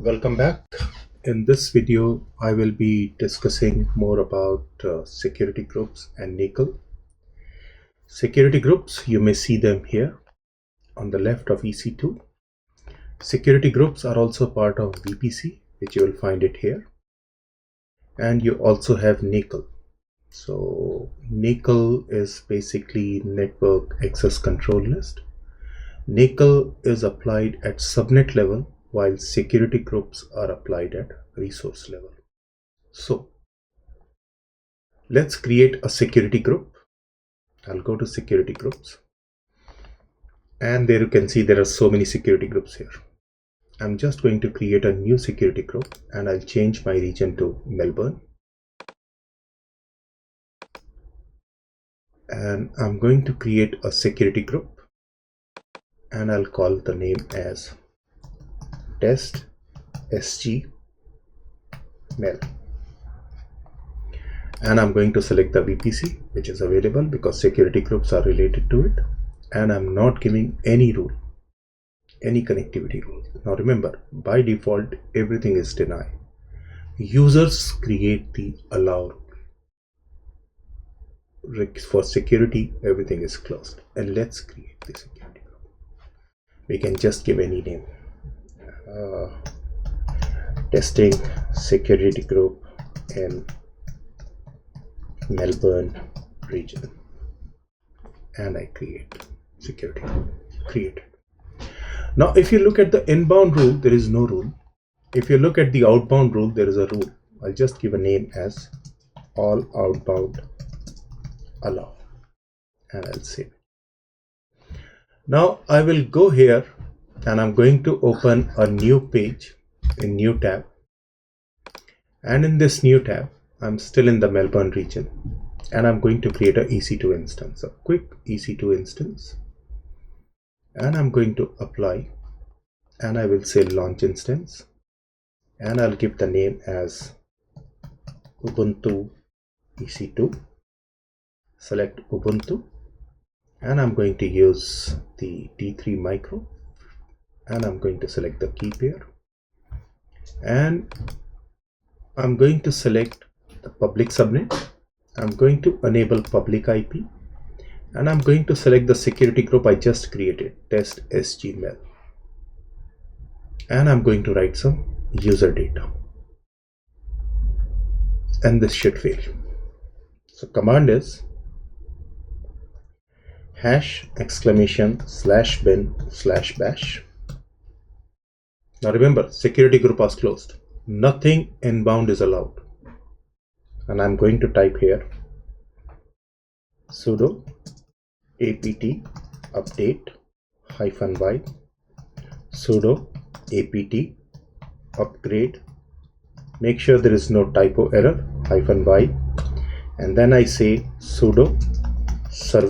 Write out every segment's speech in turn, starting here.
Welcome back. In this video, I will be discussing more about security groups and NACL. Security groups, you may see them here on the left of EC2. Security groups are also part of VPC, which you will find it here. And you also have NACL. So NACL is basically Network Access Control List. NACL is applied at subnet level, while security groups are applied at resource level. So let's create a security group. I'll go to security groups, and there you can see there are so many security groups here. I'm just going to create a new security group, and I'll change my region to Melbourne. And I'm going to create a security group, and I'll call the name as Test SG Nacl. And I'm going to select the VPC which is available because security groups are related to it, and I'm not giving any rule, any connectivity rule. Now remember, by default everything is deny. Users create the allow rule. For security everything is closed, and let's create the security group. We can just give any name. Testing security group in Melbourne region, and I create security group. Created. Now if you look at the inbound rule, there is no rule. If you look at the outbound rule, there is a rule. I'll just give a name as all outbound allow, and I'll save it. Now I will go here, and I'm going to open a new page in new tab, and in this new tab I'm still in the Melbourne region, and I'm going to create a EC2 instance, a quick EC2 instance, and I'm going to apply, and I will say launch instance, and I'll give the name as Ubuntu EC2. Select Ubuntu, and I'm going to use the D3 micro, and I'm going to select the key pair, and I'm going to select the public subnet. I'm going to enable public IP, and I'm going to select the security group I just created, Test SG Nacl, and I'm going to write some user data, and this should fail. So command is #bin/bash. Now remember, security group was closed. Nothing inbound is allowed. And I'm going to type here sudo apt update -y sudo apt upgrade. Make sure there is no typo error, -y, and then I say sudo sudo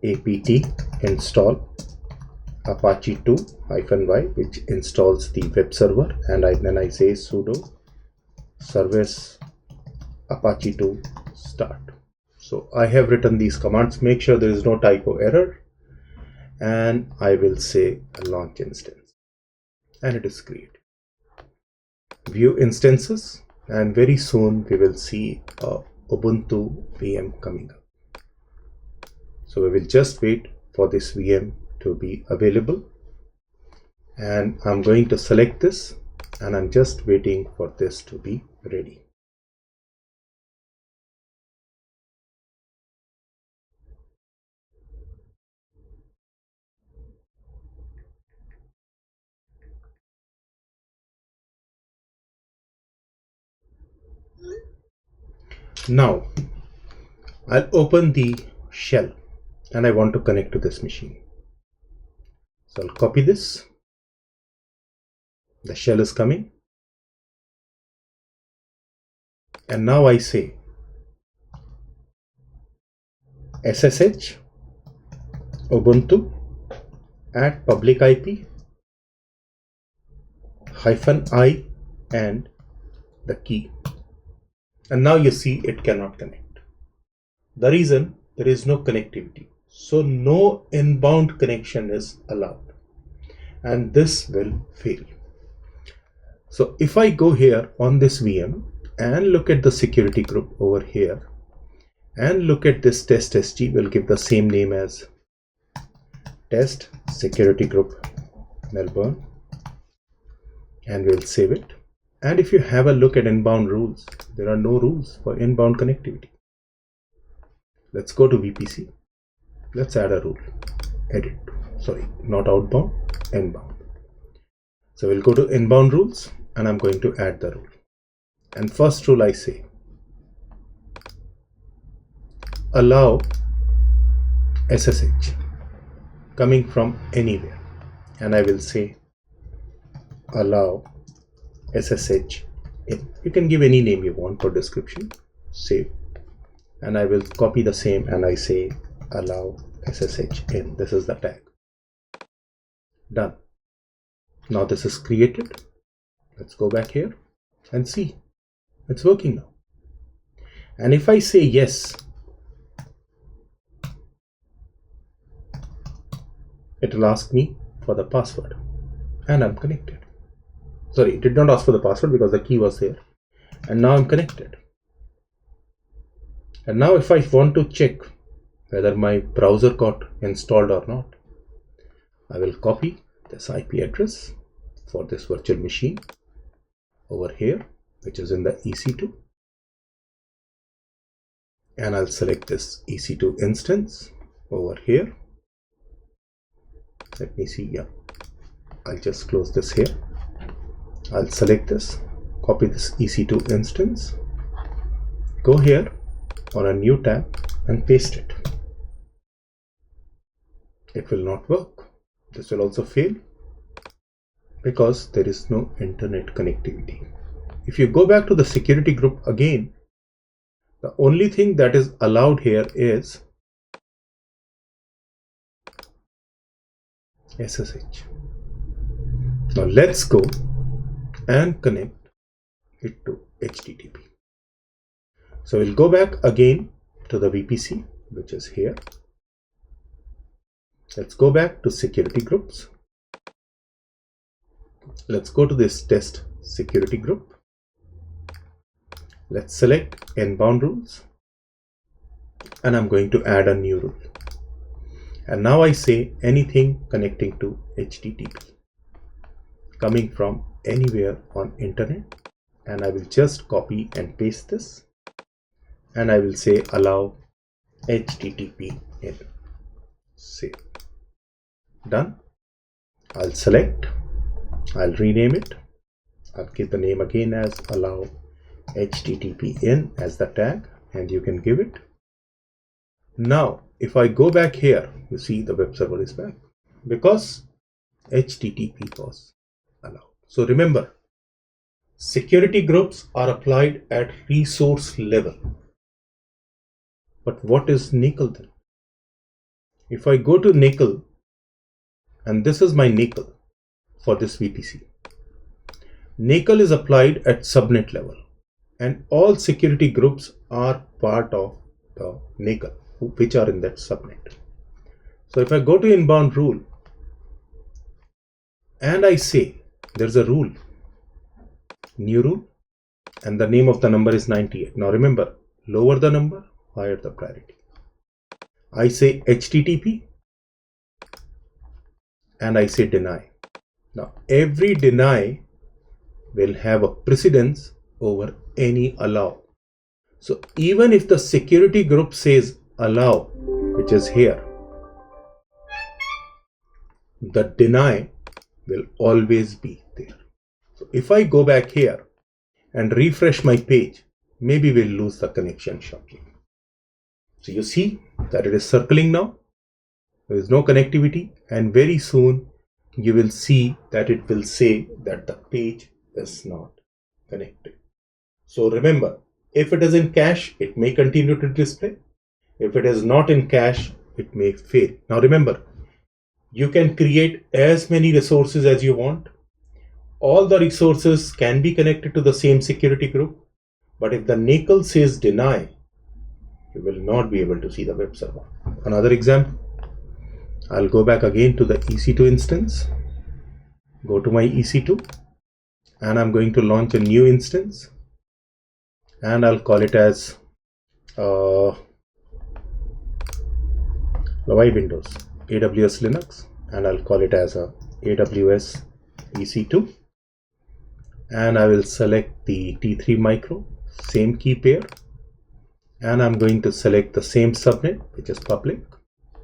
apt install Apache 2 -y, which installs the web server, and then I say sudo service Apache 2 start. So I have written these commands. Make sure there is no typo error, and I will say a launch instance, and it is created. View instances, and very soon we will see a Ubuntu VM coming up. So we will just wait for this VM to be available, and I'm going to select this, and I'm just waiting for this to be ready. Now I'll open the shell, and I want to connect to this machine. So I'll copy this. The shell is coming, and now I say SSH Ubuntu at public IP -i and the key, and now you see it cannot connect. The reason, there is no connectivity. So no inbound connection is allowed, and this will fail. So if I go here on this VM and look at the security group over here and look at this test SG, will give the same name as test security group Melbourne, and we'll save it. And if you have a look at inbound rules, there are no rules for inbound connectivity. Let's go to VPC. Let's add a rule. Edit. Sorry, not outbound, inbound. So we'll go to inbound rules and I'm going to add the rule. And first rule I say, allow SSH coming from anywhere. And I will say allow SSH in. You can give any name you want for description. Save. And I will copy the same and I say allow SSH in. This is the tag. Done. Now this is created. Let's go back here and see. It's working now. And if I say yes, it will ask me for the password and I'm connected. Sorry, it did not ask for the password because the key was there. And now I'm connected. And now if I want to check whether my browser got installed or not, I will copy this IP address for this virtual machine over here, which is in the EC2. And I'll select this EC2 instance over here. Let me see, yeah. I'll just close this here. I'll select this, copy this EC2 instance, go here on a new tab and paste it. It will not work. This will also fail because there is no internet connectivity. If you go back to the security group again, the only thing that is allowed here is SSH. Now let's go and connect it to HTTP. So we'll go back again to the VPC, which is here. Let's go back to security groups. Let's go to this test security group. Let's select inbound rules and I'm going to add a new rule. And now I say anything connecting to HTTP coming from anywhere on internet, and I will just copy and paste this and I will say allow HTTP in. Save. Done. I'll select, I'll rename it, I'll keep the name again as allow HTTP in as the tag, and you can give it. Now if I go back here, you see the web server is back because HTTP was allowed. So remember, security groups are applied at resource level. But what is NACL then? If I go to NACL, and this is my NACL for this VPC. NACL is applied at subnet level, and all security groups are part of the NACL, which are in that subnet. So if I go to inbound rule, and I say there's a rule, new rule, and the name of the number is 98. Now remember, lower the number, higher the priority. I say HTTP and I say deny. Now every deny will have a precedence over any allow. So even if the security group says allow, which is here, the deny will always be there. So if I go back here and refresh my page, maybe we'll lose the connection shortly. So you see that it is circling now. There is no connectivity, and very soon you will see that it will say that the page is not connected. So remember, if it is in cache, it may continue to display. If it is not in cache, it may fail. Now remember, you can create as many resources as you want. All the resources can be connected to the same security group, but if the NACL says deny, you will not be able to see the web server. Another example, I'll go back again to the EC2 instance, go to my EC2, and I'm going to launch a new instance, and I'll call it as why Windows AWS Linux, and I'll call it as a AWS EC2, and I will select the T3 micro, same key pair, and I'm going to select the same subnet, which is public.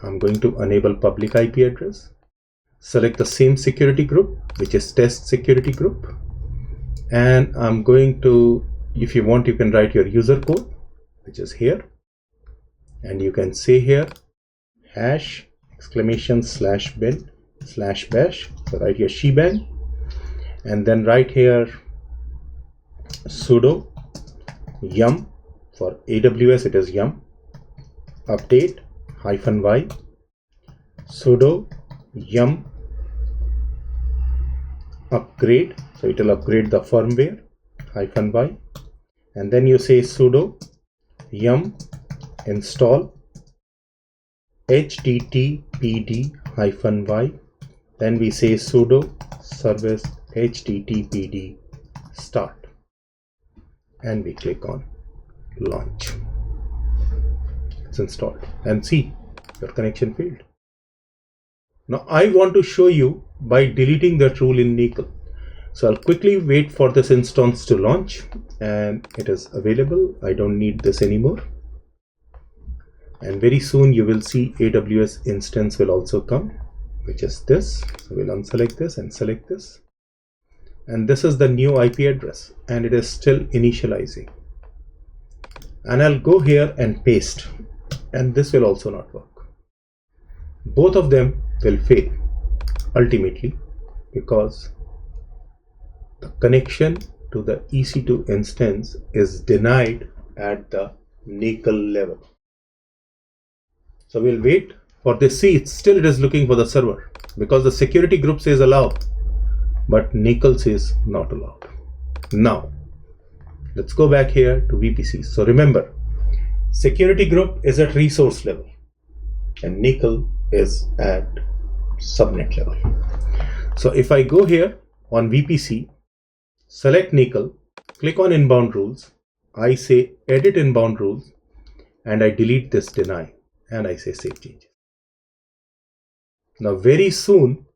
I'm going to enable public IP address, select the same security group, which is test security group, and I'm going to, if you want, you can write your user code, which is here, and you can say here hash !bin/bash, so write your shebang, and then write here sudo yum, for AWS it is yum, update -y, sudo yum upgrade, so it will upgrade the firmware -y, and then you say sudo yum install httpd-y, then we say sudo service httpd start, and we click on launch. It's installed, and see, your connection failed. Now I want to show you by deleting that rule in NACL. So I'll quickly wait for this instance to launch, and it is available. I don't need this anymore. And very soon you will see AWS instance will also come, which is this. So we'll unselect this and select this. And this is the new IP address, and it is still initializing. And I'll go here and paste, and this will also not work. Both of them will fail ultimately because the connection to the EC2 instance is denied at the NACL level. So we'll wait for this. See, it is looking for the server because the security group says allow, but NACL says not allowed. Now let's go back here to VPC. So remember, security group is at resource level and NACL is at subnet level. So if I go here on VPC, select NACL, click on inbound rules, I say edit inbound rules, and I delete this deny, and I say save changes. Now very soon,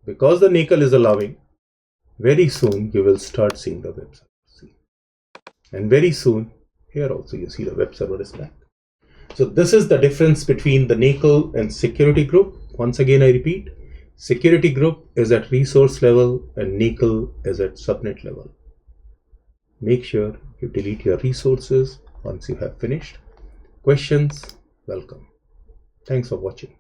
because the NACL is allowing, very soon you will start seeing the web server. See. And very soon, here also you see the web server is back. So this is the difference between the NACL and security group. Once again I repeat, security group is at resource level and NACL is at subnet level. Make sure you delete your resources once you have finished. Questions? Welcome. Thanks for watching.